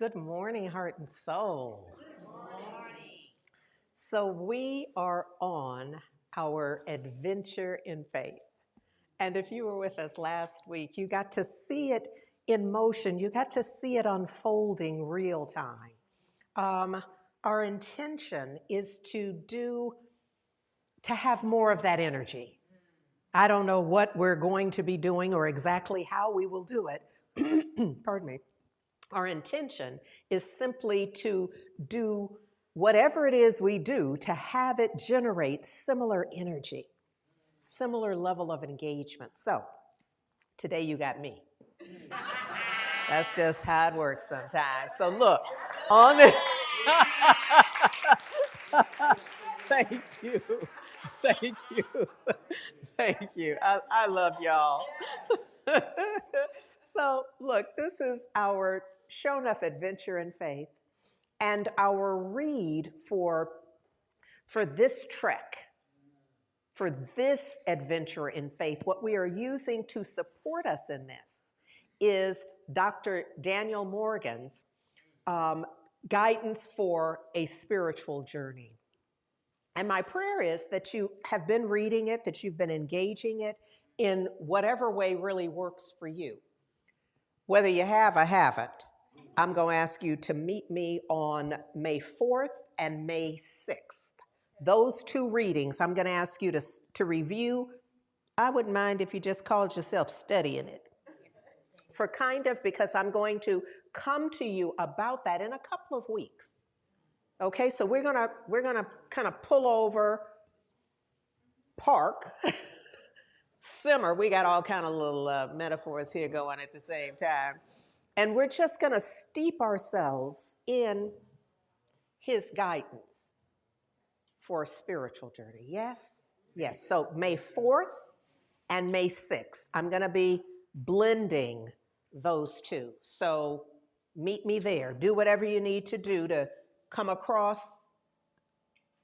Good morning, heart and soul. So we are on our adventure in faith. And if you were with us last week, you got to see it in motion. You got to see it unfolding real time. Our intention is to have more of that energy. I don't know what we're going to be doing or exactly how we will do it. Pardon me. Our intention is simply to do whatever it is we do to have it generate similar energy, similar level of engagement. So today you got me. That's just how it works sometimes. So look, on the thank you. Thank you. Thank you. I love y'all. So look, this is our show enough adventure in faith. And our read for this trek, for this adventure in faith, what we are using to support us in this is Dr. Daniel Morgan's guidance for a spiritual journey. And my prayer is that you have been reading it, that you've been engaging it in whatever way really works for you. Whether you have or haven't, I'm going to ask you to meet me on May 4th and May 6th. Those two readings, I'm going to ask you to review. I wouldn't mind if you just called yourself studying it. Because I'm going to come to you about that in a couple of weeks. Okay, so we're gonna kind of pull over, park, simmer. We got all kind of little metaphors here going at the same time. And we're just going to steep ourselves in his guidance for a spiritual journey. Yes? Yes. So May 4th and May 6th, I'm going to be blending those two. So meet me there. Do whatever you need to do to come across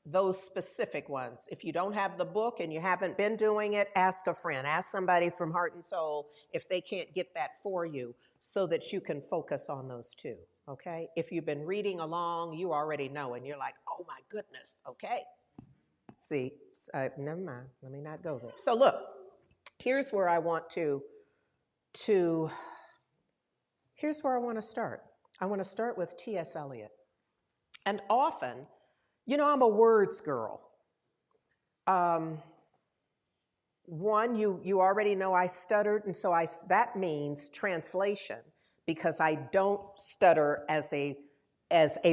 those specific ones. If you don't have the book and you haven't been doing it, ask a friend. Ask somebody from Heart and Soul if they can't get that for you so that you can focus on those two, okay? If you've been reading along, you already know, and you're like, oh my goodness, okay. See, never mind, let me not go there. So look, here's where I want here's where I want to start. I want to start with T.S. Eliot. And often, you know, I'm a words girl. One, you already know I stuttered, and so that means translation, because I don't stutter as a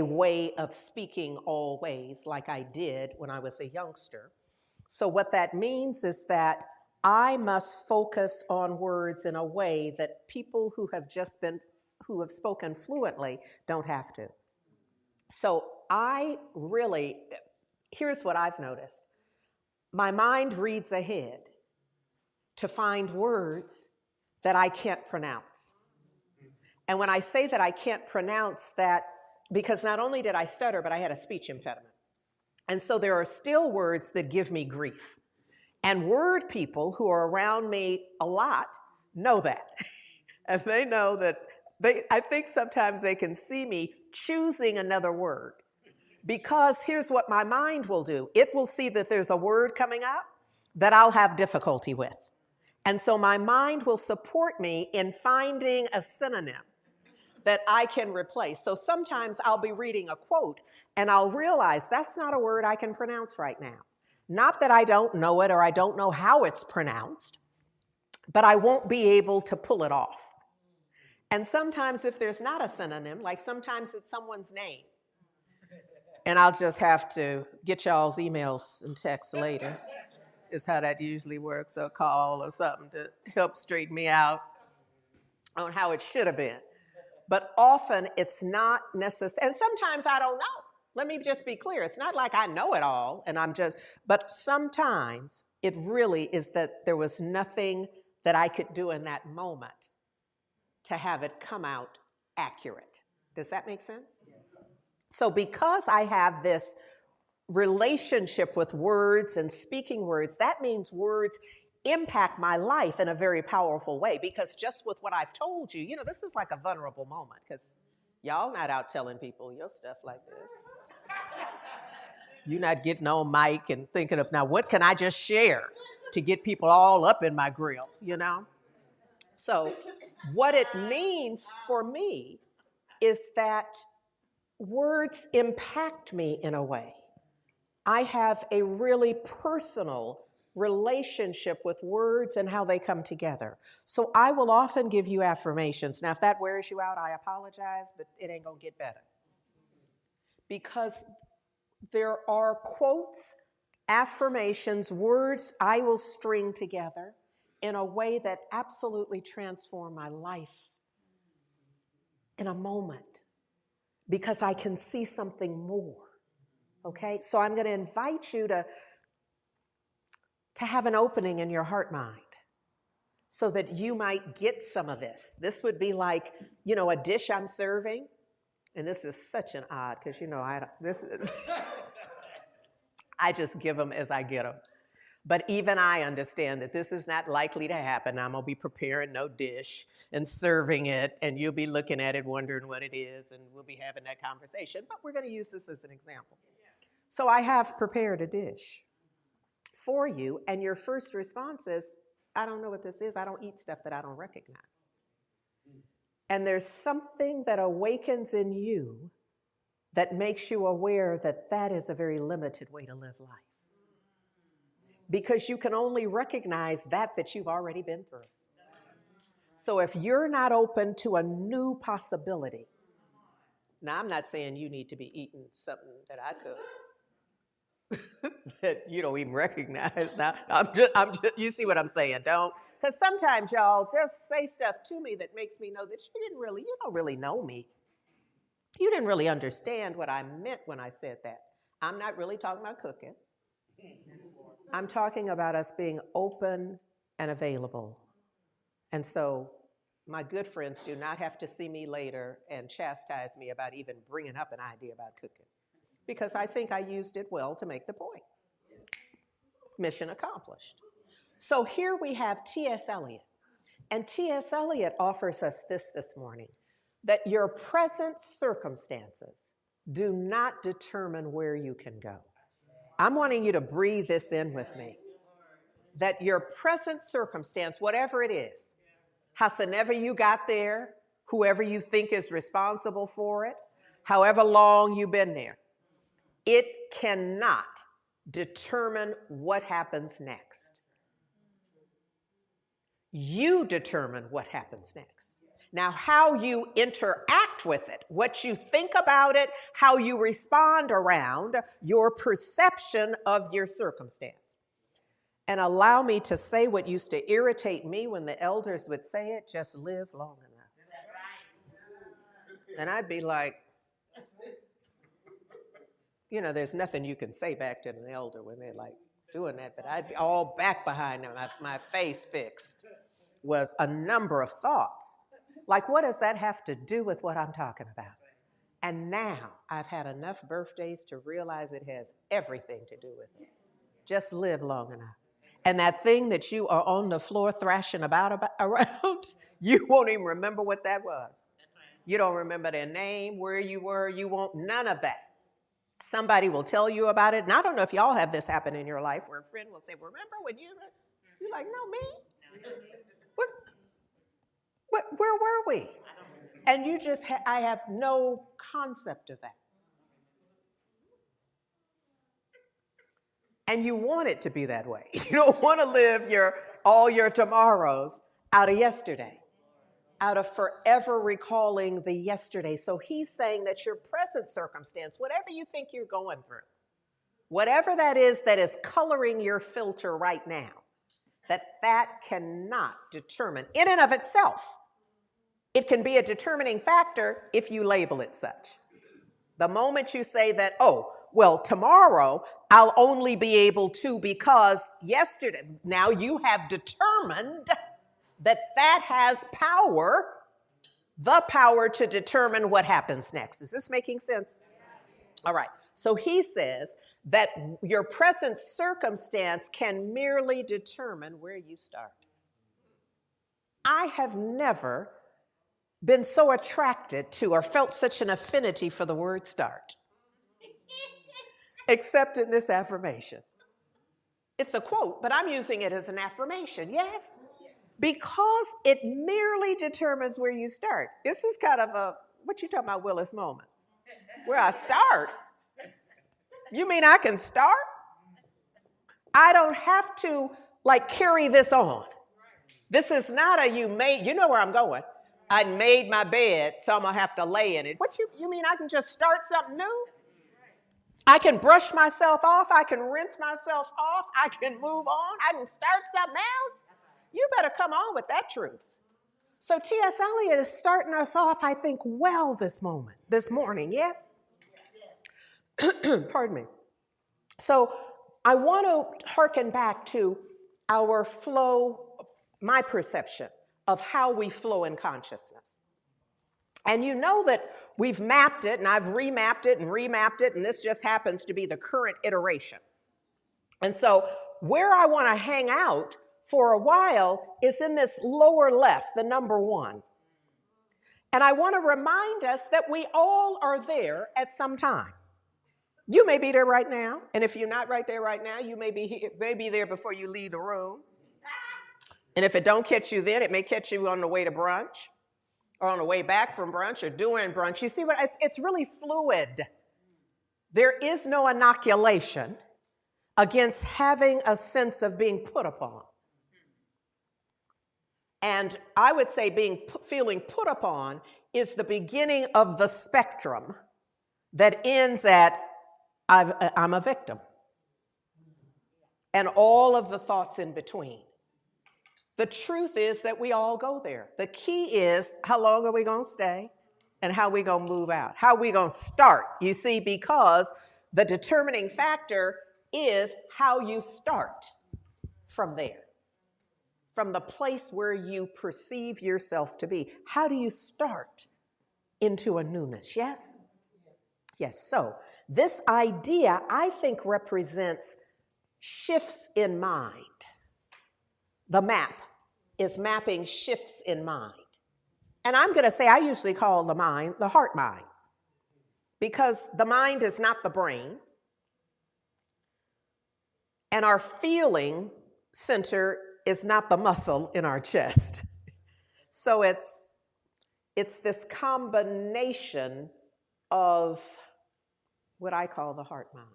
way of speaking always like I did when I was a youngster. So what that means is that I must focus on words in a way that people who have spoken fluently don't have to. So here's what I've noticed. My mind reads ahead to find words that I can't pronounce. And when I say that I can't pronounce that, because not only did I stutter, but I had a speech impediment. And so there are still words that give me grief. And word people who are around me a lot know that. And they know that I think sometimes they can see me choosing another word. Because here's what my mind will do. It will see that there's a word coming up that I'll have difficulty with. And so my mind will support me in finding a synonym that I can replace. So sometimes I'll be reading a quote and I'll realize that's not a word I can pronounce right now. Not that I don't know it or I don't know how it's pronounced, but I won't be able to pull it off. And sometimes if there's not a synonym, like sometimes it's someone's name, and I'll just have to get y'all's emails and texts later, is how that usually works, or call or something to help straighten me out on how it should have been. But often it's not necessary, and sometimes I don't know. Let me just be clear. It's not like I know it all, but sometimes it really is that there was nothing that I could do in that moment to have it come out accurate. Does that make sense? So because I have this relationship with words and speaking words, that means words impact my life in a very powerful way, because just with what I've told you, this is like a vulnerable moment, because Y'all not out telling people your stuff like this. You're not getting on mic and thinking of, now what can I just share to get people all up in my grill, you know? So what it means for me is that words impact me in a way. I have a really personal relationship with words and how they come together. So I will often give you affirmations. Now, if that wears you out, I apologize, but it ain't gonna get better. Because there are quotes, affirmations, words I will string together in a way that absolutely transform my life in a moment, because I can see something more. Okay, so I'm going to invite you to have an opening in your heart mind so that you might get some of this. This would be like, a dish I'm serving. And this is such an odd, because I just give them as I get them. But even I understand that this is not likely to happen. I'm going to be preparing no dish and serving it, and you'll be looking at it wondering what it is, and we'll be having that conversation. But we're going to use this as an example. So I have prepared a dish for you, and your first response is, I don't know what this is. I don't eat stuff that I don't recognize. And there's something that awakens in you that makes you aware that that is a very limited way to live life. Because you can only recognize that you've already been through. So if you're not open to a new possibility, now I'm not saying you need to be eating something that I could that you don't even recognize. Now I'm just you see what I'm saying, don't? Because sometimes y'all just say stuff to me that makes me know that you don't really know me. You didn't really understand what I meant when I said that. I'm not really talking about cooking. I'm talking about us being open and available. And so my good friends do not have to see me later and chastise me about even bringing up an idea about cooking, because I think I used it well to make the point. Mission accomplished. So here we have T.S. Eliot. And T.S. Eliot offers us this morning, that your present circumstances do not determine where you can go. I'm wanting you to breathe this in with me. That your present circumstance, whatever it is, howsoever you got there, whoever you think is responsible for it, however long you've been there, it cannot determine what happens next. You determine what happens next. Now, how you interact with it, what you think about it, how you respond around your perception of your circumstance. And allow me to say what used to irritate me when the elders would say it, just live long enough. And I'd be like, there's nothing you can say back to an elder when they're like doing that, but I'd be all back behind them, my face fixed. Was a number of thoughts. Like, what does that have to do with what I'm talking about? And now I've had enough birthdays to realize it has everything to do with it. Just live long enough. And that thing that you are on the floor thrashing around, you won't even remember what that was. You don't remember their name, where you were, you won't, none of that. Somebody will tell you about it. And I don't know if y'all have this happen in your life where a friend will say, remember when you're like, no, me? Where were we? And you just, I have no concept of that. And you want it to be that way. You don't want to live all your tomorrows out of yesterday, out of forever recalling the yesterday. So he's saying that your present circumstance, whatever you think you're going through, whatever that is coloring your filter right now, that cannot determine in and of itself. It can be a determining factor if you label it such. The moment you say that, oh, well, tomorrow I'll only be able to because yesterday, now you have determined that has power, the power to determine what happens next. Is this making sense? All right. So he says that your present circumstance can merely determine where you start. I have never been so attracted to or felt such an affinity for the word start, except in this affirmation. It's a quote, but I'm using it as an affirmation, yes? Because it merely determines where you start. This is kind of a, what you talking about, Willis moment? Where I start? You mean I can start? I don't have to like carry this on. This is not a you know where I'm going. I made my bed, so I'm gonna have to lay in it. What you mean I can just start something new? I can brush myself off, I can rinse myself off, I can move on, I can start something else. You better come on with that truth. So T.S. Eliot is starting us off, I think, well this morning, yes? Pardon me. So I want to hearken back to our flow, my perception of how we flow in consciousness. And you know that we've mapped it, and I've remapped it, and this just happens to be the current iteration. And so where I want to hang out for a while is in this lower left, the number 1. And I want to remind us that we all are there at some time. You may be there right now, and if you're not right there right now, you may be there before you leave the room. And if it don't catch you then, it may catch you on the way to brunch, or on the way back from brunch, or during brunch. You see what? It's really fluid. There is no inoculation against having a sense of being put upon. And I would say feeling put upon is the beginning of the spectrum that ends at I'm a victim. And all of the thoughts in between. The truth is that we all go there. The key is how long are we going to stay and how we going to move out? How we going to start? You see, because the determining factor is how you start from there. From the place where you perceive yourself to be. How do you start into a newness? Yes? Yes. So this idea, I think, represents shifts in mind. The map is mapping shifts in mind. And I'm going to say I usually call the mind the heart mind, because the mind is not the brain. And our feeling center is not the muscle in our chest. So it's this combination of what I call the heart mind.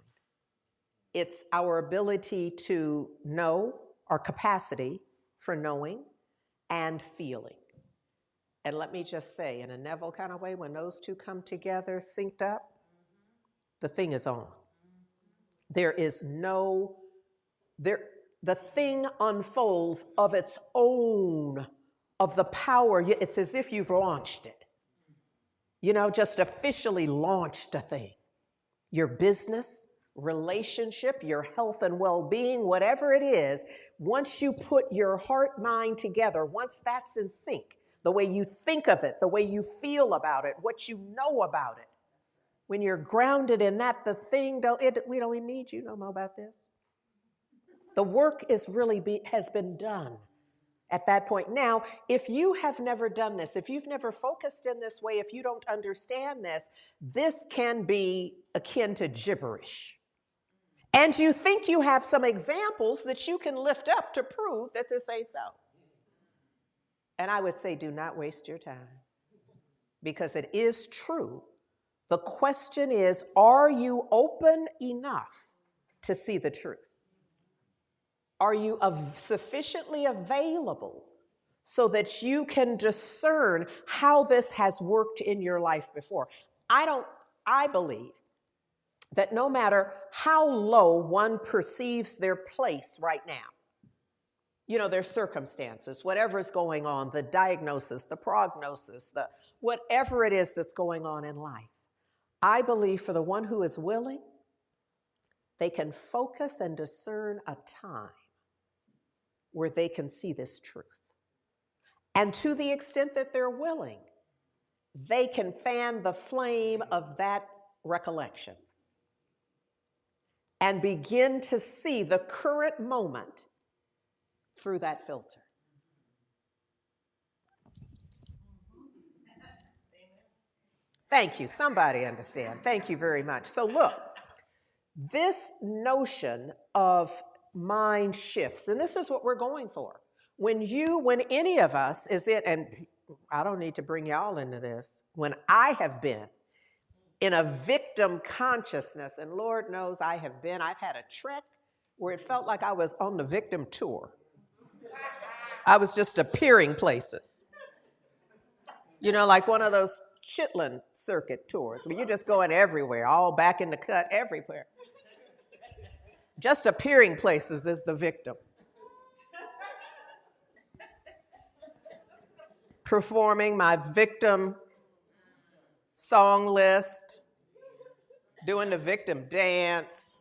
It's our ability to know, our capacity for knowing and feeling. And let me just say, in a Neville kind of way, when those two come together, synced up, the thing is on. There is no, the thing unfolds of its own, of the power. It's as if you've launched it. You know, just officially launched a thing. Your business, relationship, your health and well-being, whatever it is, once you put your heart, mind together, once that's in sync, the way you think of it, the way you feel about it, what you know about it, when you're grounded in that, the thing, we don't even need you no more about this. The work is has been done at that point. Now, if you have never done this, if you've never focused in this way, if you don't understand this, this can be akin to gibberish. And you think you have some examples that you can lift up to prove that this ain't so. And I would say, do not waste your time, because it is true. The question is, are you open enough to see the truth? Are you sufficiently available so that you can discern how this has worked in your life before? I believe that no matter how low one perceives their place right now, you know, their circumstances, whatever's going on, the diagnosis, the prognosis, whatever it is that's going on in life, I believe for the one who is willing, they can focus and discern a time where they can see this truth. And to the extent that they're willing, they can fan the flame of that recollection and begin to see the current moment through that filter. Thank you. Somebody understand. Thank you very much. So look, this notion of mind shifts, and this is what we're going for. When any of us is in, and I don't need to bring y'all into this, when I have been in a victim consciousness, and Lord knows I've had a trek where it felt like I was on the victim tour. I was just appearing places. You know, like one of those Chitlin circuit tours where you're just going everywhere, all back in the cut, everywhere. Just appearing places as the victim. Performing my victim song list, doing the victim dance,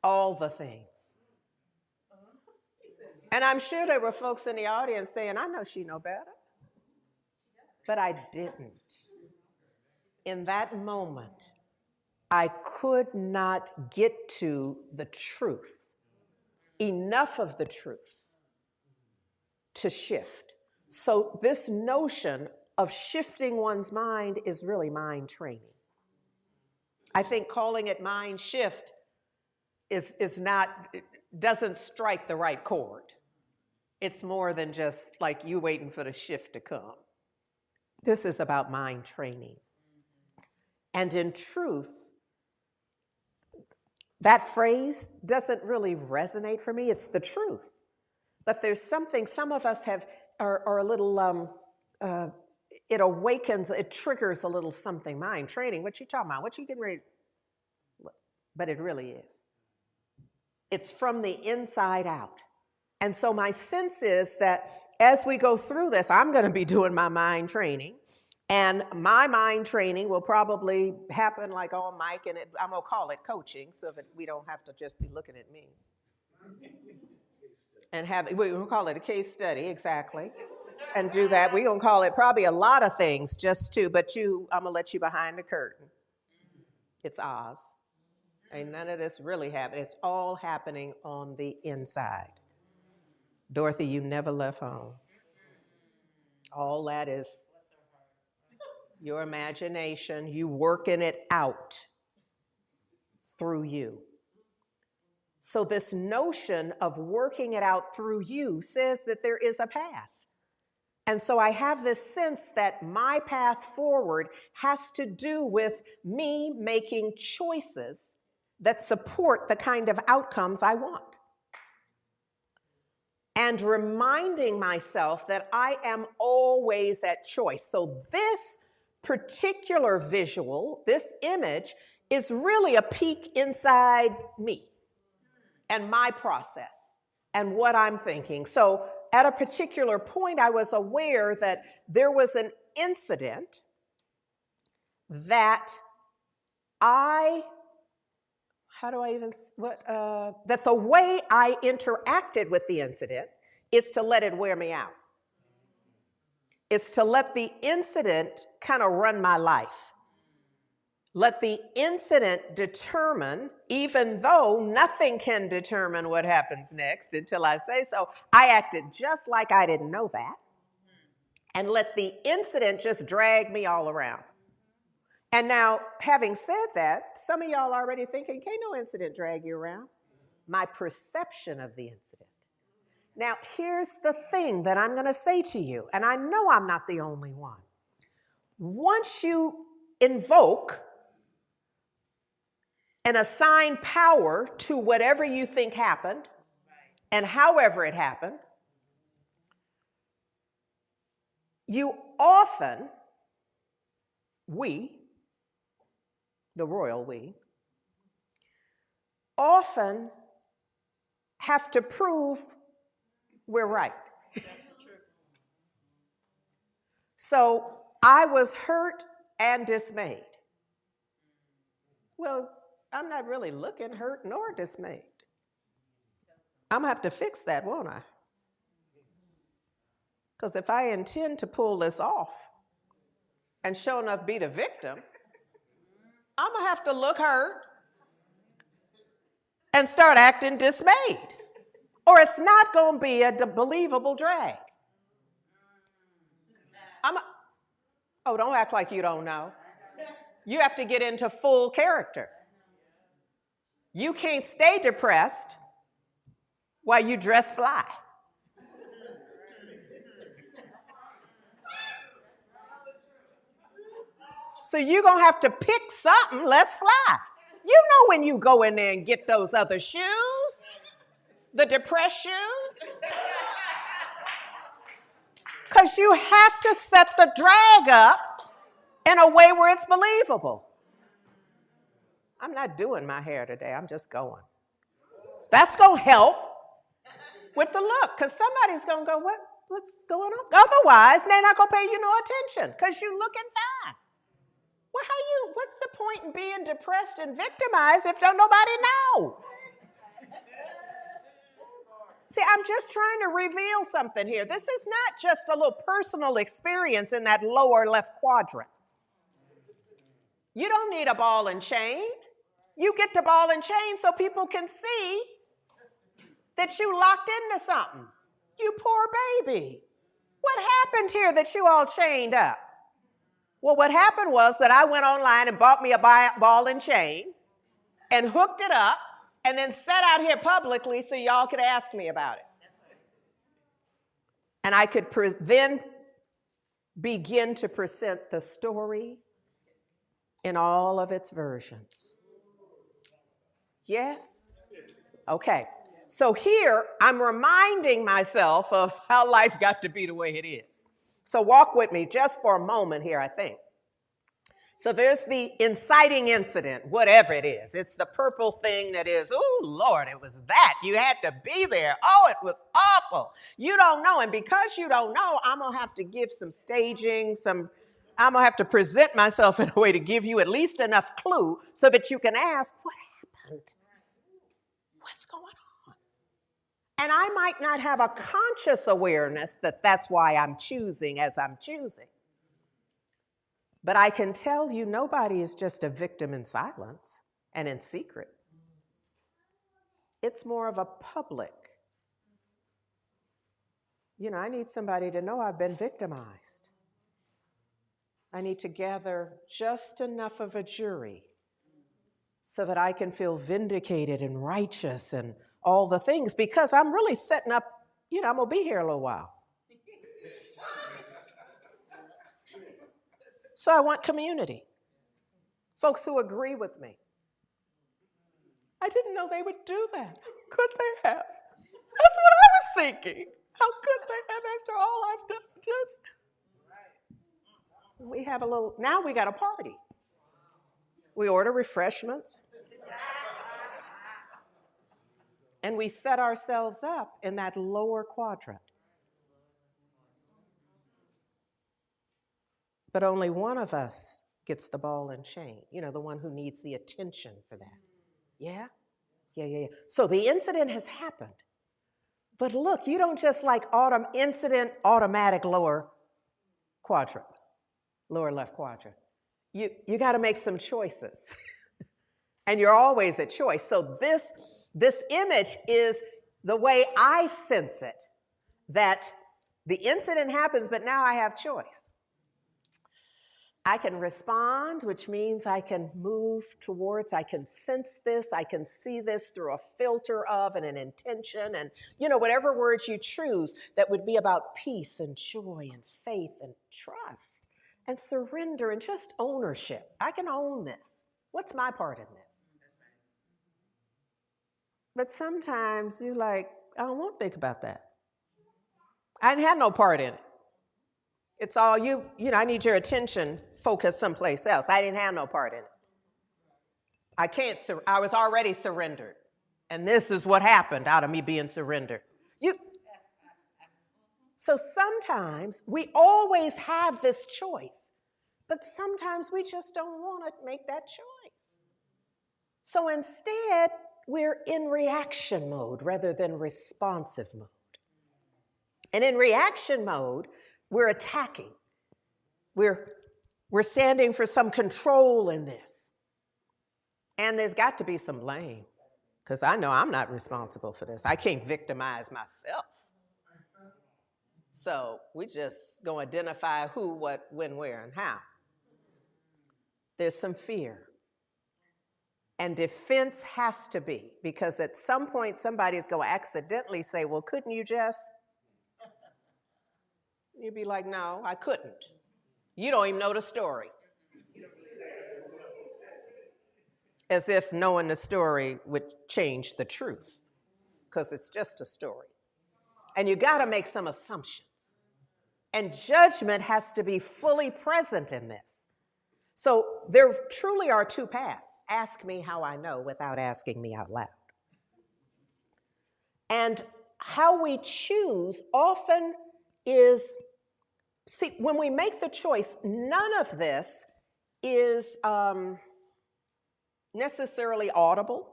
all the things. And I'm sure there were folks in the audience saying, I know she know better. But I didn't. In that moment, I could not get to the truth, enough of the truth to shift. So this notion of shifting one's mind is really mind training. I think calling it mind shift doesn't strike the right chord. It's more than just like you waiting for the shift to come. This is about mind training. And in truth, that phrase doesn't really resonate for me. It's the truth. But there's something, some of us are a little, it awakens, it triggers a little something. Mind training, what you talking about? What you getting ready? But it really is. It's from the inside out. And so my sense is that as we go through this, I'm going to be doing my mind training. And my mind training will probably happen like on mic, and I'm going to call it coaching so that we don't have to just be looking at me. And we'll call it a case study, exactly. And do that. We're going to call it probably a lot of things just to, but I'm going to let you behind the curtain. It's Oz. Ain't none of this really happening. It's all happening on the inside. Dorothy, you never left home. All that is your imagination, you working it out through you. So this notion of working it out through you says that there is a path. And so I have this sense that my path forward has to do with me making choices that support the kind of outcomes I want. And reminding myself that I am always at choice. So this particular visual, this image, is really a peek inside me and my process and what I'm thinking. So at a particular point, I was aware that there was an incident that that the way I interacted with the incident is to let it wear me out. It's to let the incident kind of run my life. Let the incident determine, even though nothing can determine what happens next until I say so, I acted just like I didn't know that. And let the incident just drag me all around. And now, having said that, some of y'all already thinking, can't no incident drag you around. My perception of the incident. Now, here's the thing that I'm going to say to you, and I know I'm not the only one. Once you invoke and assign power to whatever you think happened, and however it happened, you often, the royal we, often have to prove we're right. That's true. So I was hurt and dismayed. Well, I'm not really looking hurt nor dismayed. I'm going to have to fix that, won't I? Because if I intend to pull this off and sure enough be the victim, I'm going to have to look hurt and start acting dismayed. Or it's not going to be a believable drag. Don't act like you don't know. You have to get into full character. You can't stay depressed while you dress fly. So you're going to have to pick something, let's fly. You know when you go in there and get those other shoes, the depressed shoes, because you have to set the drag up in a way where it's believable. I'm not doing my hair today, I'm just going. That's going to help with the look, because somebody's going to go, what's going on? Otherwise, they're not going to pay you no attention because you're looking fine. Well, what's the point in being depressed and victimized if don't nobody know? See, I'm just trying to reveal something here. This is not just a little personal experience in that lower left quadrant. You don't need a ball and chain. You get the ball and chain so people can see that you locked into something. You poor baby. What happened here that you all chained up? Well, what happened was that I went online and bought me a ball and chain and hooked it up and then set out here publicly so y'all could ask me about it. And I could then begin to present the story in all of its versions. Yes? Okay. So here, I'm reminding myself of how life got to be the way it is. So walk with me just for a moment here, I think. So there's the inciting incident, whatever it is. It's the purple thing that is, oh, Lord, it was that. You had to be there. Oh, it was awful. You don't know. And because you don't know, I'm going to have to give some staging, I'm going to have to present myself in a way to give you at least enough clue so that you can ask, what happened? What's going on? And I might not have a conscious awareness that that's why I'm choosing as I'm choosing. But I can tell you nobody is just a victim in silence and in secret. It's more of a public. I need somebody to know I've been victimized. I need to gather just enough of a jury so that I can feel vindicated and righteous and all the things, because I'm really setting up, I'm going to be here a little while. So I want community. Folks who agree with me. I didn't know they would do that. Could they have? That's what I was thinking. How could they have after all I've done? We have now we got a party. We order refreshments. And we set ourselves up in that lower quadrant. But only one of us gets the ball and chain, the one who needs the attention for that. Yeah? Yeah. So the incident has happened. But look, you don't just incident automatic lower quadrant, lower left quadrant. You got to make some choices. And you're always at choice. So this image is the way I sense it, that the incident happens, but now I have choice. I can respond, which means I can move towards, I can sense this, I can see this through a filter of and an intention and, whatever words you choose that would be about peace and joy and faith and trust and surrender and just ownership. I can own this. What's my part in this? But sometimes you're like, I don't want to think about that. I didn't have no part in it. It's all I need your attention focused someplace else. I didn't have no part in it. I was already surrendered. And this is what happened out of me being surrendered. So sometimes we always have this choice, but sometimes we just don't want to make that choice. So instead, we're in reaction mode rather than responsive mode. And in reaction mode, we're attacking. We're standing for some control in this. And there's got to be some blame, because I know I'm not responsible for this. I can't victimize myself. So we just going to identify who, what, when, where, and how. There's some fear. And defense has to be, because at some point somebody is going to accidentally say, well, couldn't you just? You'd be like, no, I couldn't. You don't even know the story. As if knowing the story would change the truth, because it's just a story. And you got to make some assumptions. And judgment has to be fully present in this. So there truly are two paths. Ask me how I know without asking me out loud. And how we choose often is, see, when we make the choice, none of this is necessarily audible.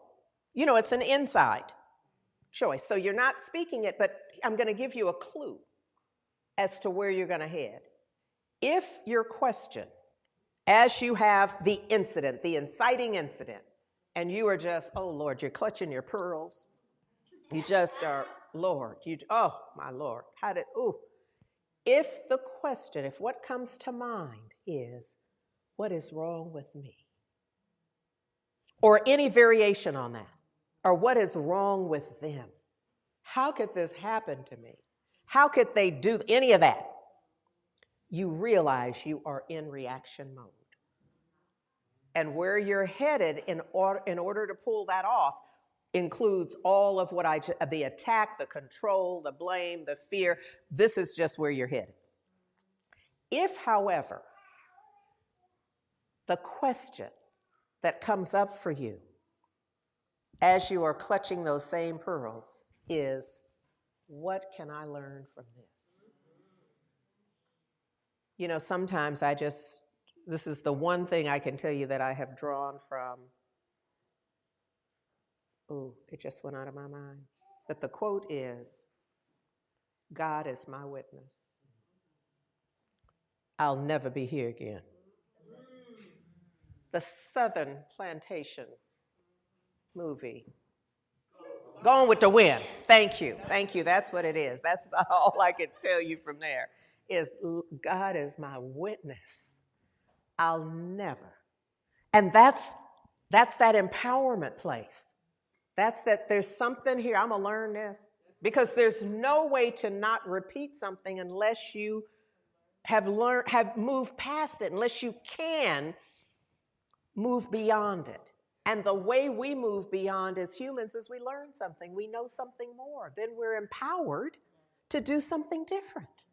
You know, it's an inside choice. So you're not speaking it, but I'm going to give you a clue as to where you're going to head. If your question, as you have the incident, the inciting incident, and you are just, oh, Lord, you're clutching your pearls. You just are, Lord, oh, my Lord, if the question, if what comes to mind is, what is wrong with me? Or any variation on that, or what is wrong with them? How could this happen to me? How could they do any of that? You realize you are in reaction mode. And where you're headed in order to pull that off includes all of what the attack, the control, the blame, the fear. This is just where you're headed. If, however, the question that comes up for you as you are clutching those same pearls is, what can I learn from this? You know, sometimes this is the one thing I can tell you that I have drawn from, it just went out of my mind. But the quote is, God is my witness. I'll never be here again. The Southern Plantation movie. Gone with the Wind. Thank you. That's what it is. That's about all I can tell you from there is God is my witness. I'll never. And that's that empowerment place. That's that there's something here. I'm going to learn this. Because there's no way to not repeat something unless you have moved past it, unless you can move beyond it. And the way we move beyond as humans is we learn something, we know something more. Then we're empowered to do something different,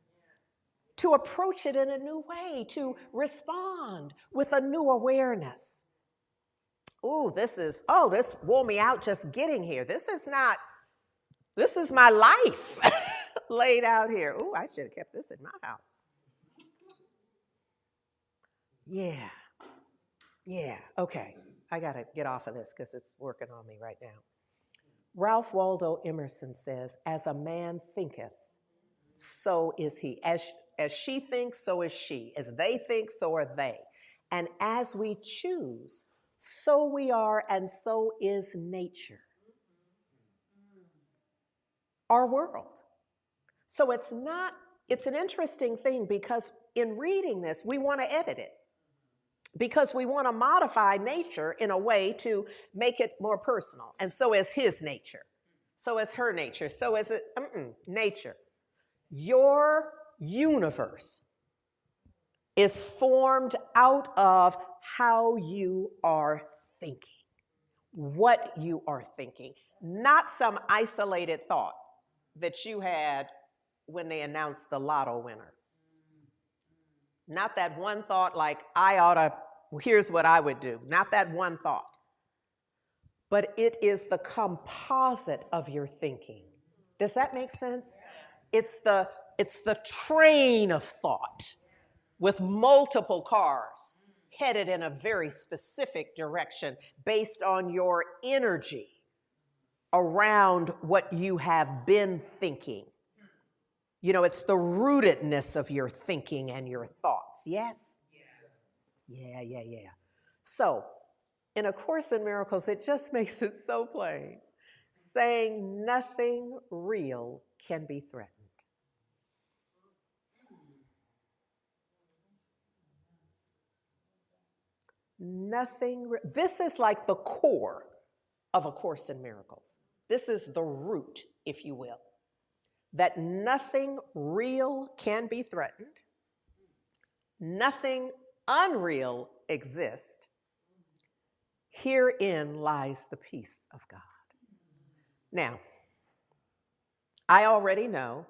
to approach it in a new way, to respond with a new awareness. This wore me out just getting here. This is my life laid out here. I should have kept this in my house. Yeah, okay. I got to get off of this because it's working on me right now. Ralph Waldo Emerson says, as a man thinketh, so is he. As she thinks, so is she. As they think, so are they. And as we choose, so we are, and so is nature. Our world. So it's an interesting thing because in reading this, we want to edit it. Because we want to modify nature in a way to make it more personal. And so is his nature. So is her nature. So is it nature. Your universe is formed out of how you are thinking. What you are thinking. Not some isolated thought that you had when they announced the lotto winner. Not that one thought like, here's what I would do. Not that one thought. But it is the composite of your thinking. Does that make sense? It's the train of thought with multiple cars headed in a very specific direction based on your energy around what you have been thinking. You know, it's the rootedness of your thinking and your thoughts, yes? Yeah. So, in A Course in Miracles, it just makes it so plain. Saying nothing real can be threatened. This is like the core of A Course in Miracles. This is the root, if you will, that nothing real can be threatened, nothing unreal exists. Herein lies the peace of God. Now, I already know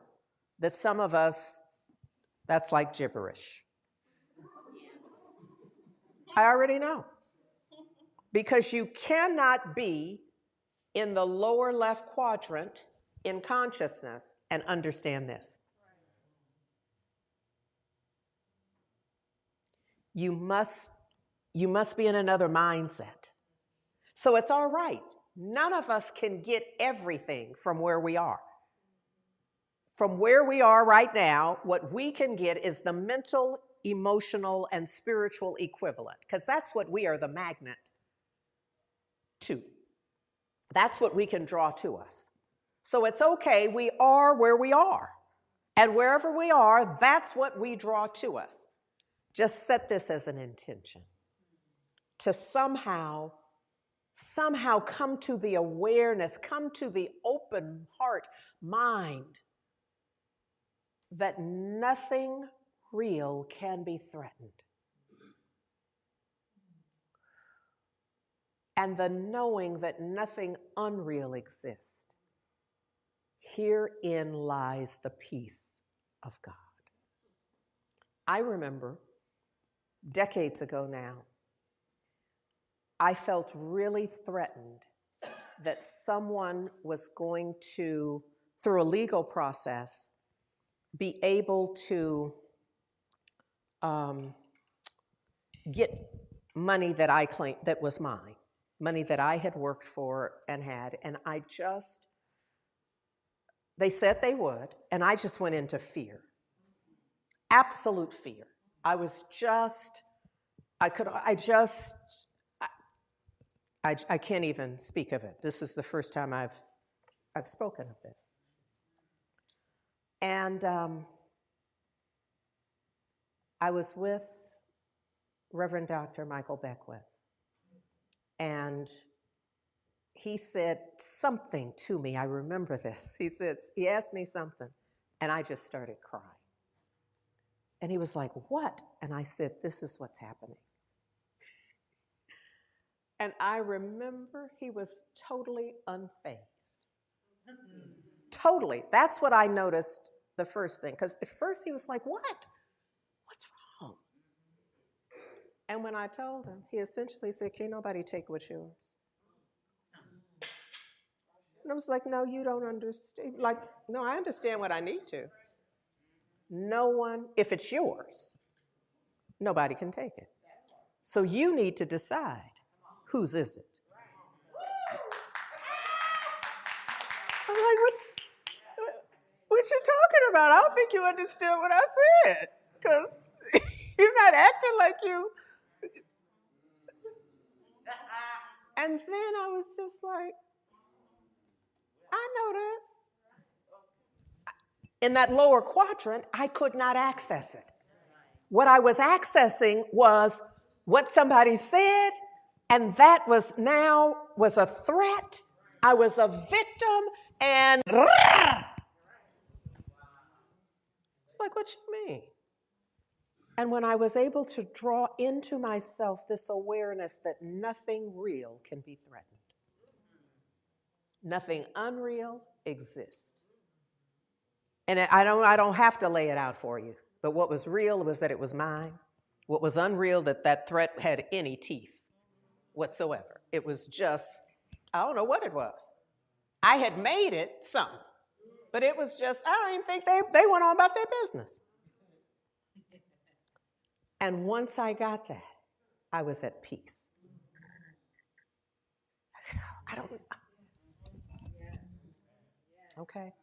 that some of us, that's like gibberish. I already know. Because you cannot be in the lower left quadrant in consciousness and understand this. You must be in another mindset. So it's all right. None of us can get everything from where we are. From where we are right now, what we can get is the mental, emotional, and spiritual equivalent, because that's what we are the magnet to. That's what we can draw to us. So it's okay, we are where we are. And wherever we are, that's what we draw to us. Just set this as an intention to somehow come to the awareness, come to the open heart, mind, that nothing real can be threatened. And the knowing that nothing unreal exists. Herein lies the peace of God. I remember decades ago now, I felt really threatened that someone was going to, through a legal process, be able to get money that I claimed that was mine, money that I had worked for and had, and they said they would, and I just went into fear, absolute fear. I can't even speak of it. This is the first time I've spoken of this. And I was with Reverend Dr. Michael Beckwith, and he said something to me. I remember this. He asked me something, and I just started crying. And he was like, "What?" And I said, "This is what's happening." And I remember he was totally unfazed. Totally. That's what I noticed the first thing. Because at first he was like, "What? What's wrong?" And when I told him, he essentially said, "Can't nobody take what's yours." And I was like, "No, you don't understand." Like, "No, I understand what I need to." No one, if it's yours, nobody can take it. So you need to decide, whose is it? I'm like, what you talking about? I don't think you understood what I said, because you're not acting like you. And then I was just like, I know this. In that lower quadrant, I could not access it. What I was accessing was what somebody said, and that was a threat. I was a victim, and it's like, what you mean? And when I was able to draw into myself this awareness that nothing real can be threatened, nothing unreal exists. And I don't have to lay it out for you, but what was real was that it was mine. What was unreal, that threat had any teeth whatsoever. It was just, I don't know what it was. I had made it something, but it was just, I don't even think they went on about their business. And once I got that, I was at peace. Okay.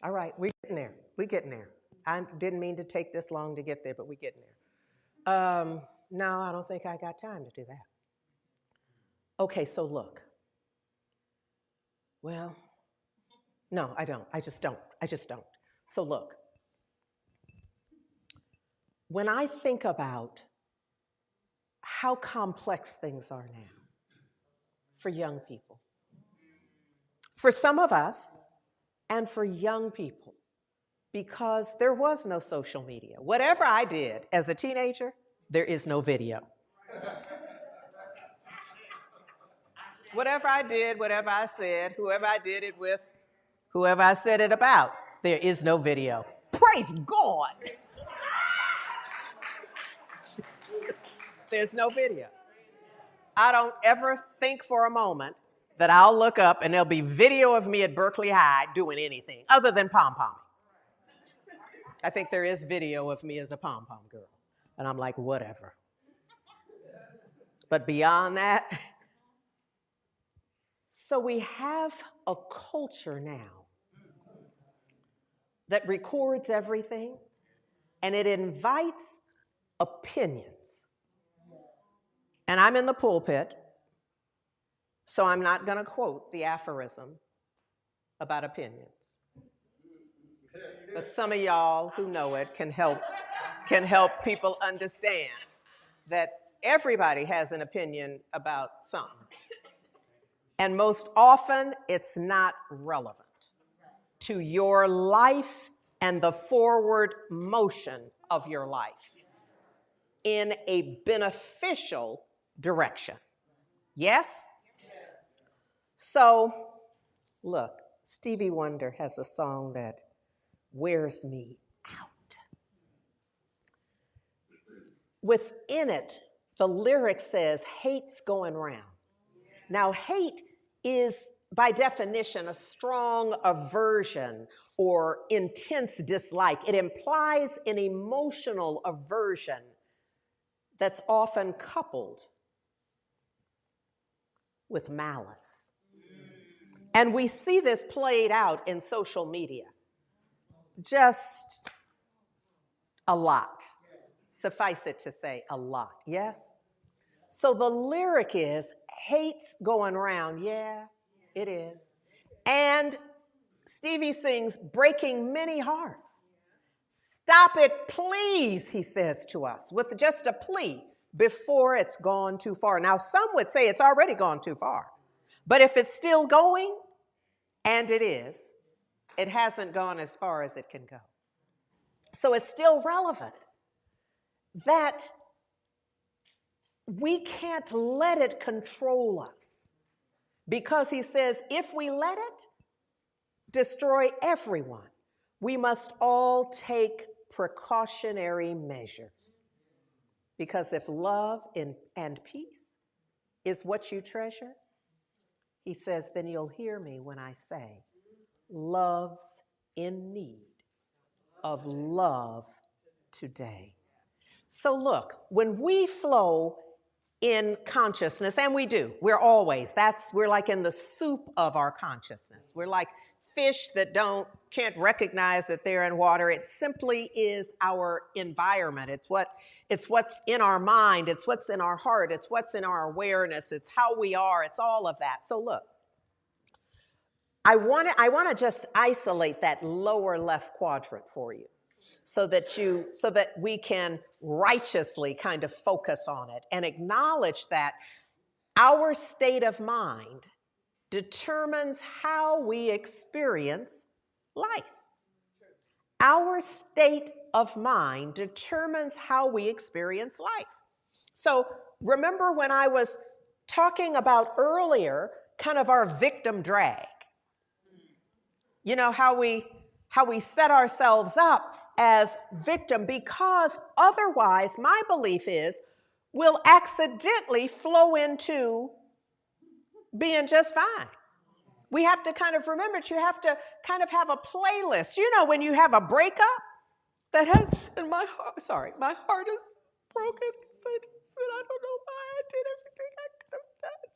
All right, we're getting there. I didn't mean to take this long to get there, but we're getting there. No, I don't think I got time to do that. Okay, so look. Well, no, I don't. I just don't. So look. When I think about how complex things are now for young people. For some of us, and for young people, because there was no social media. Whatever I did as a teenager, there is no video. Whatever I did, whatever I said, whoever I did it with, whoever I said it about, there is no video. Praise God! There's no video. I don't ever think for a moment that I'll look up and there'll be video of me at Berkeley High doing anything other than pom-pomming. I think there is video of me as a pom-pom girl. And I'm like, whatever. But beyond that, so we have a culture now that records everything and it invites opinions. And I'm in the pulpit, so I'm not going to quote the aphorism about opinions. But some of y'all who know it can help people understand that everybody has an opinion about something. And most often, it's not relevant to your life and the forward motion of your life in a beneficial direction. Yes? So, look, Stevie Wonder has a song that wears me out. Within it, the lyric says, hate's going round. Now, hate is, by definition, a strong aversion or intense dislike. It implies an emotional aversion that's often coupled with malice. And we see this played out in social media. Just a lot. Suffice it to say, a lot, yes? So the lyric is, hate's going round. Yeah, it is. And Stevie sings, breaking many hearts. Stop it, please, he says to us, with just a plea before it's gone too far. Now, some would say it's already gone too far. But if it's still going, and it is, it hasn't gone as far as it can go. So it's still relevant that we can't let it control us, because he says if we let it destroy everyone, we must all take precautionary measures. Because if love and peace is what you treasure, he says, then you'll hear me when I say, love's in need of love today. So look, when we flow in consciousness, and we do, we're like in the soup of our consciousness. We're like fish that can't recognize that they're in water. It simply is our environment. It's what's in our mind. It's what's in our heart. It's what's in our awareness. It's how we are. It's all of that. So look, I want to just isolate that lower left quadrant for you so that we can righteously kind of focus on it and acknowledge that our state of mind determines how we experience life. Our state of mind determines how we experience life. So remember when I was talking about earlier kind of our victim drag. You know, how we set ourselves up as victim, because otherwise, my belief is, we'll accidentally flow into being just fine. We have to kind of remember you have to kind of have a playlist. You know, when you have a breakup that has, and my heart is broken. Said, I don't know why I did everything I could have done.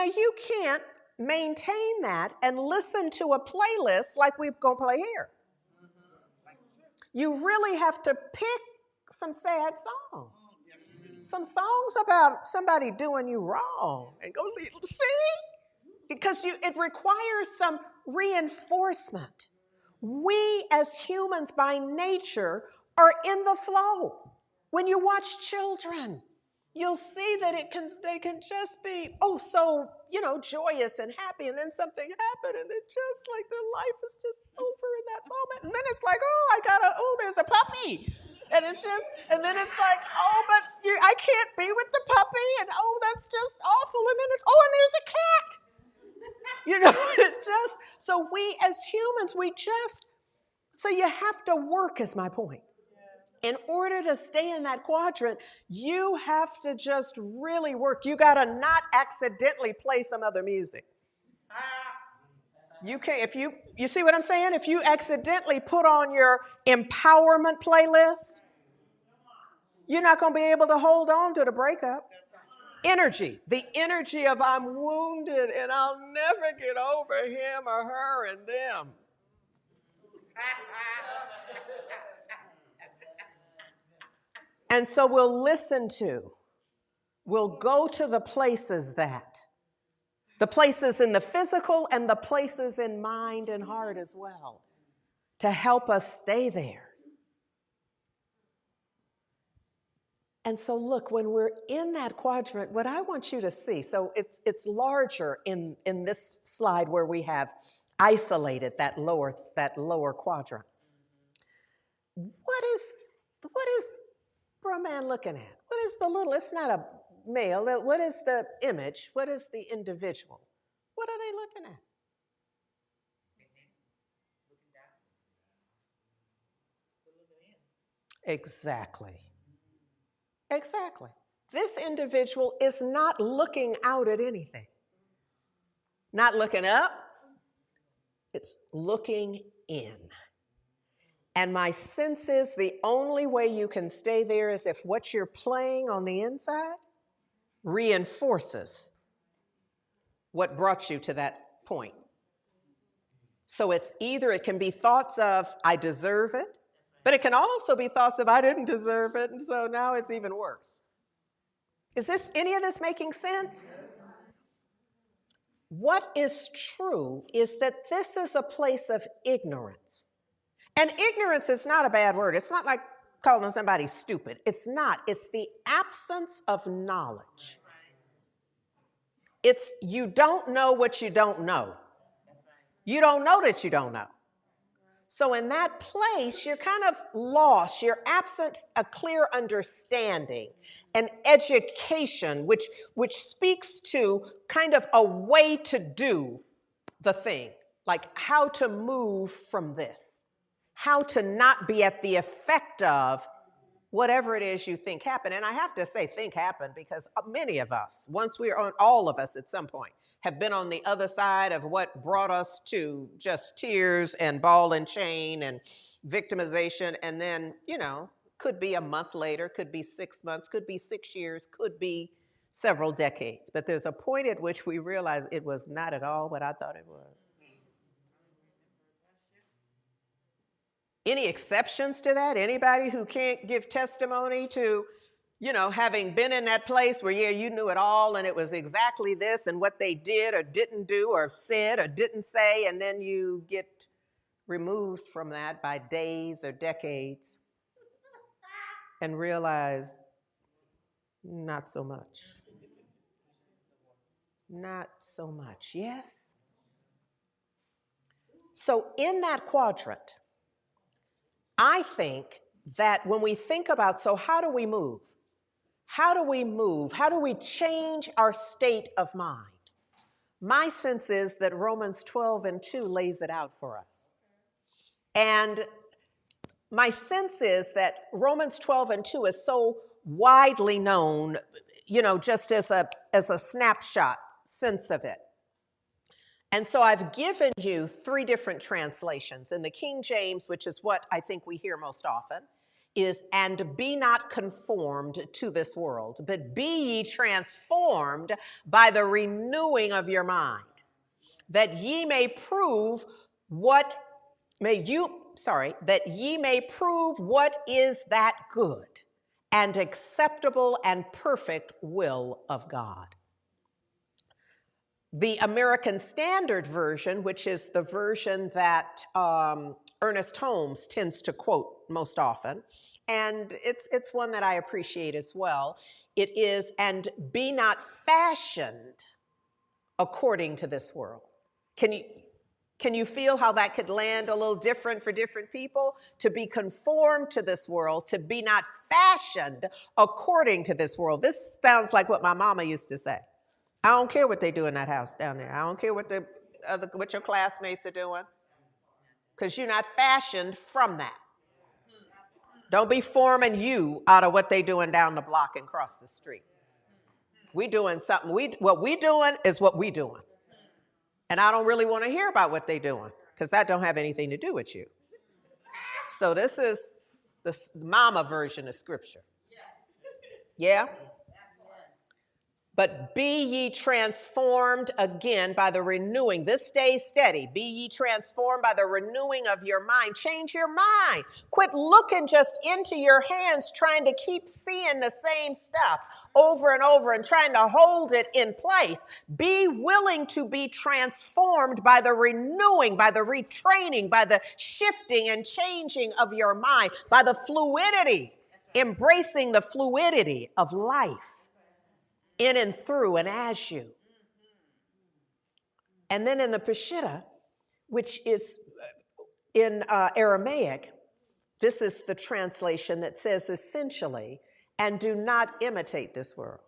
And you can't maintain that and listen to a playlist like we're going to play here. You really have to pick some sad songs. Some songs about somebody doing you wrong and go sing, because it requires some reinforcement. We as humans by nature are in the flow. When you watch children, you'll see that they can just be, so, joyous and happy, and then something happened, and it's just like their life is just over in that moment. And then it's like, there's a puppy. And then it's like, but I can't be with the puppy, and that's just awful. And then and there's a cat. It's just, so we as humans, so you have to work, is my point. In order to stay in that quadrant, you have to just really work. You got to not accidentally play some other music. You can't, you see what I'm saying? If you accidentally put on your empowerment playlist, you're not going to be able to hold on to the breakup. Energy, the energy of I'm wounded and I'll never get over him or her and them. And so we'll go to the places the places in the physical and the places in mind and heart as well, to help us stay there. And so look, when we're in that quadrant, what I want you to see, so it's larger in this slide where we have isolated that lower quadrant. What is for a man looking at? What is the little, it's not a male, what is the image? What is the individual? What are they looking at? Exactly. This individual is not looking out at anything. Not looking up. It's looking in. And my sense is the only way you can stay there is if what you're playing on the inside reinforces what brought you to that point. So it can be thoughts of, I deserve it, but it can also be thoughts of, I didn't deserve it, and so now it's even worse. Is any of this making sense? What is true is that this is a place of ignorance. And ignorance is not a bad word. It's not like calling somebody stupid. It's not. It's the absence of knowledge. It's you don't know what you don't know. You don't know that you don't know. So in that place, you're kind of lost. You're absent a clear understanding, an education, which speaks to kind of a way to do the thing, like how to move from this, how to not be at the effect of whatever it is you think happened. And I have to say think happened because many of us, all of us at some point, have been on the other side of what brought us to just tears and ball and chain and victimization. And then, could be a month later, could be 6 months, could be 6 years, could be several decades. But there's a point at which we realize it was not at all what I thought it was. Any exceptions to that? Anybody who can't give testimony to, having been in that place where, you knew it all and it was exactly this and what they did or didn't do or said or didn't say, and then you get removed from that by days or decades and realize not so much. Not so much, yes? So in that quadrant, I think that when we think about, so how do we move? How do we move? How do we change our state of mind? My sense is that Romans 12:2 lays it out for us. And my sense is that Romans 12:2 is so widely known, just as a snapshot sense of it. And so I've given you 3 different translations. In the King James, which is what I think we hear most often, is, and be not conformed to this world, but be ye transformed by the renewing of your mind, that ye may prove what is that good and acceptable and perfect will of God. The American Standard Version, which is the version that Ernest Holmes tends to quote most often, and it's one that I appreciate as well. It is, and be not fashioned according to this world. Can you feel how that could land a little different for different people? To be conformed to this world, to be not fashioned according to this world. This sounds like what my mama used to say. I don't care what they do in that house down there. I don't care what what your classmates are doing, because you're not fashioned from that. Don't be forming you out of what they doing down the block and across the street. We doing something. What we doing is what we doing. And I don't really want to hear about what they doing, because that don't have anything to do with you. So this is the mama version of scripture. Yeah? But be ye transformed again by the renewing. This stays steady. Be ye transformed by the renewing of your mind. Change your mind. Quit looking just into your hands, trying to keep seeing the same stuff over and over and trying to hold it in place. Be willing to be transformed by the renewing, by the retraining, by the shifting and changing of your mind, by the fluidity, embracing the fluidity of life. In and through and as you. And then in the Peshitta, which is in Aramaic, this is the translation that says essentially, and do not imitate this world.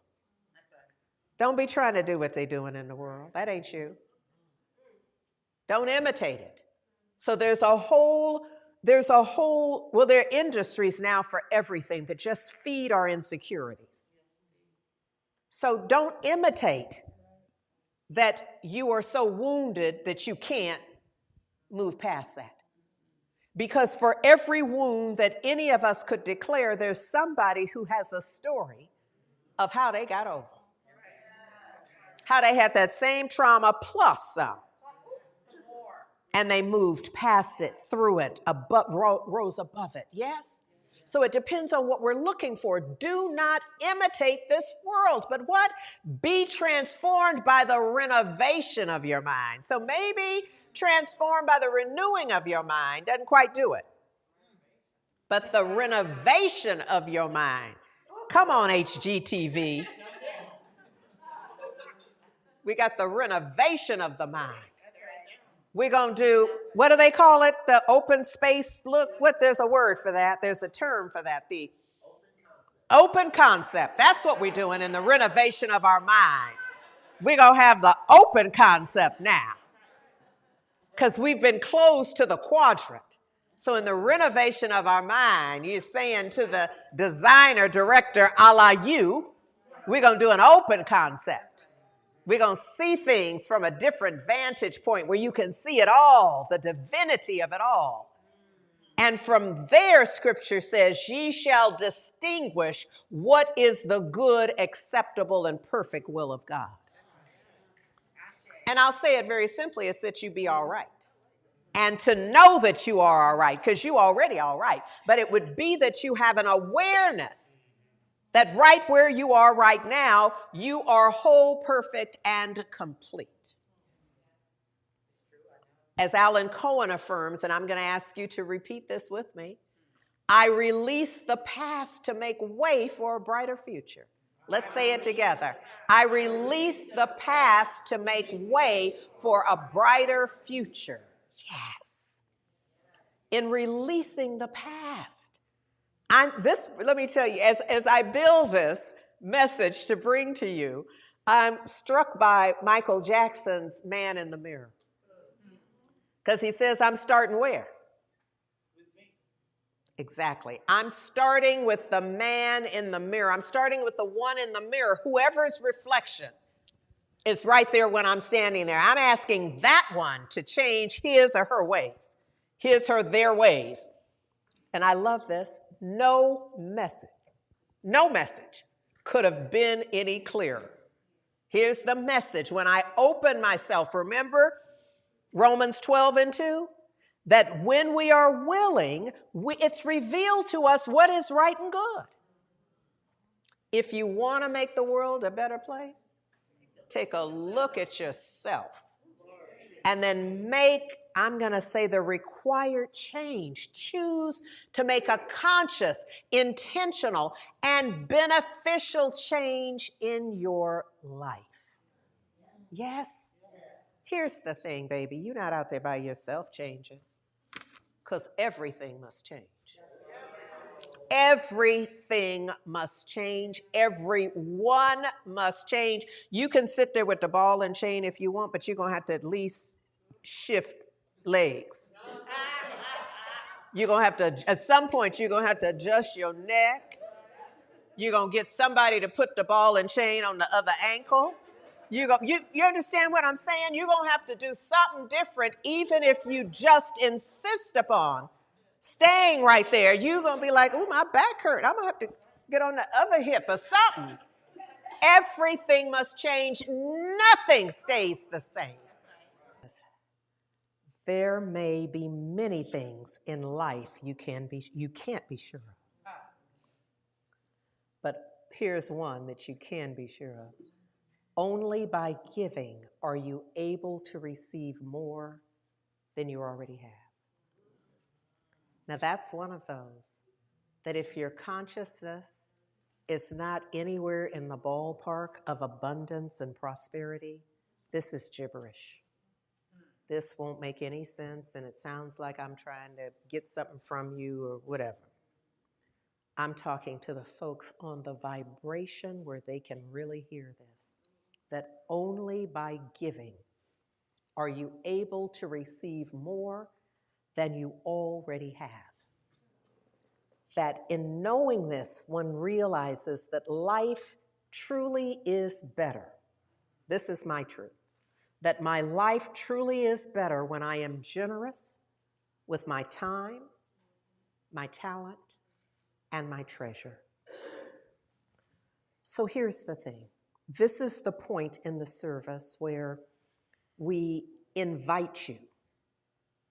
Don't be trying to do what they're doing in the world. That ain't you. Don't imitate it. So there are industries now for everything that just feed our insecurities. So don't imitate that you are so wounded that you can't move past that. Because for every wound that any of us could declare, there's somebody who has a story of how they got over. How they had that same trauma plus some. And they moved past it, through it, rose above it. Yes? So it depends on what we're looking for. Do not imitate this world, but what? Be transformed by the renovation of your mind. So maybe transformed by the renewing of your mind doesn't quite do it. But the renovation of your mind. Come on, HGTV. We got the renovation of the mind. We're going to do, what do they call it? The open space look. There's a word for that. There's a term for that. The open concept. That's what we're doing in the renovation of our mind. We're going to have the open concept now, because we've been closed to the quadrant. So in the renovation of our mind, you're saying to the designer, director, a la you, we're going to do an open concept. We're going to see things from a different vantage point where you can see it all, the divinity of it all. And from there, scripture says, ye shall distinguish what is the good, acceptable, and perfect will of God. And I'll say it very simply, it's that you be all right. And to know that you are all right, because you already all right. But it would be that you have an awareness that right where you are right now, you are whole, perfect, and complete. As Alan Cohen affirms, and I'm going to ask you to repeat this with me, I release the past to make way for a brighter future. Let's say it together. I release the past to make way for a brighter future. Yes. In releasing the past. Let me tell you, as I build this message to bring to you, I'm struck by Michael Jackson's Man in the Mirror. Because he says, I'm starting where? Exactly. I'm starting with the man in the mirror. I'm starting with the one in the mirror. Whoever's reflection is right there when I'm standing there. I'm asking that one to change his or her ways. Their ways. And I love this. No message could have been any clearer. Here's the message. When I open myself, remember Romans 12:2? That when we are willing, it's revealed to us what is right and good. If you want to make the world a better place, take a look at yourself. And then make, I'm going to say, the required change. Choose to make a conscious, intentional, and beneficial change in your life. Yes? Here's the thing, baby. You're not out there by yourself changing, because everything must change. Everything must change. Everyone must change. You can sit there with the ball and chain if you want, but you're going to have to at least shift legs. You're going to have to, at some point, you're going to have to adjust your neck. You're going to get somebody to put the ball and chain on the other ankle. You understand what I'm saying? You're going to have to do something different, even if you just insist upon staying right there. You're going to be like, oh, my back hurt. I'm going to have to get on the other hip or something. Everything must change. Nothing stays the same. There may be many things in life you can't be sure of. But here's one that you can be sure of. Only by giving are you able to receive more than you already have. Now, that's one of those that if your consciousness is not anywhere in the ballpark of abundance and prosperity, this is gibberish. This won't make any sense, and it sounds like I'm trying to get something from you or whatever. I'm talking to the folks on the vibration where they can really hear this, that only by giving are you able to receive more than you already have. That in knowing this, one realizes that life truly is better. This is my truth. That my life truly is better when I am generous with my time, my talent, and my treasure. So here's the thing. This is the point in the service where we invite you.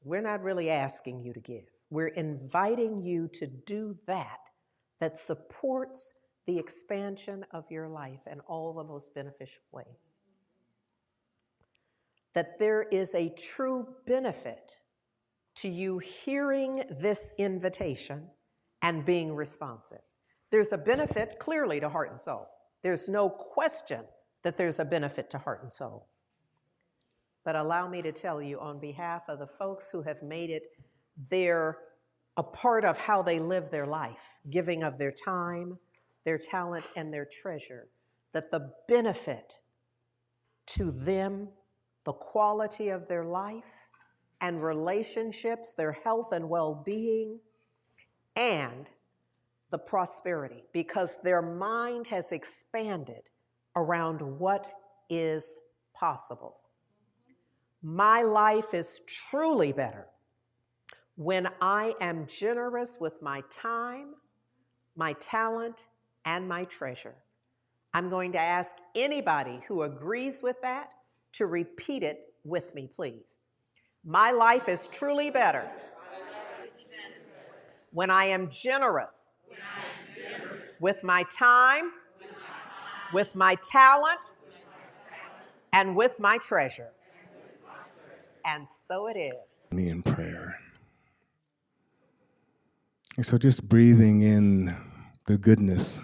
We're not really asking you to give. We're inviting you to do that supports the expansion of your life in all the most beneficial ways. That there is a true benefit to you hearing this invitation and being responsive. There's a benefit clearly to heart and soul. There's no question that there's a benefit to heart and soul. But allow me to tell you on behalf of the folks who have made it a part of how they live their life, giving of their time, their talent, and their treasure, that the benefit to them, the quality of their life and relationships, their health and well-being, and the prosperity, because their mind has expanded around what is possible. My life is truly better when I am generous with my time, my talent, and my treasure. I'm going to ask anybody who agrees with that to repeat it with me, please. My life is truly better when I am generous with my time, with my talent, and with my treasure. And so it is. Me in prayer. And so just breathing in the goodness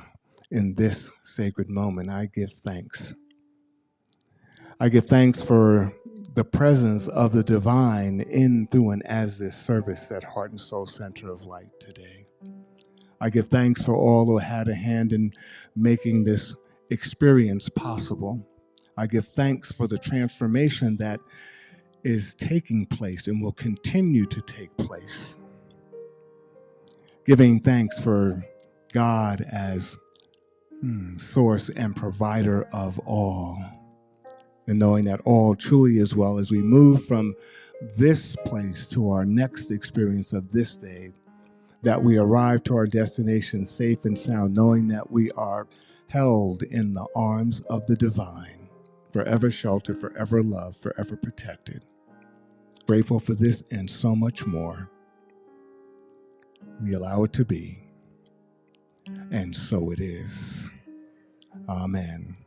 in this sacred moment, I give thanks. I give thanks for the presence of the divine in, through, and as this service at Heart and Soul Center of Light today. I give thanks for all who had a hand in making this experience possible. I give thanks for the transformation that is taking place and will continue to take place. Giving thanks for God as source and provider of all. And knowing that all truly is well as we move from this place to our next experience of this day, that we arrive to our destination safe and sound, knowing that we are held in the arms of the divine, forever sheltered, forever loved, forever protected. Grateful for this and so much more. We allow it to be, and so it is. Amen.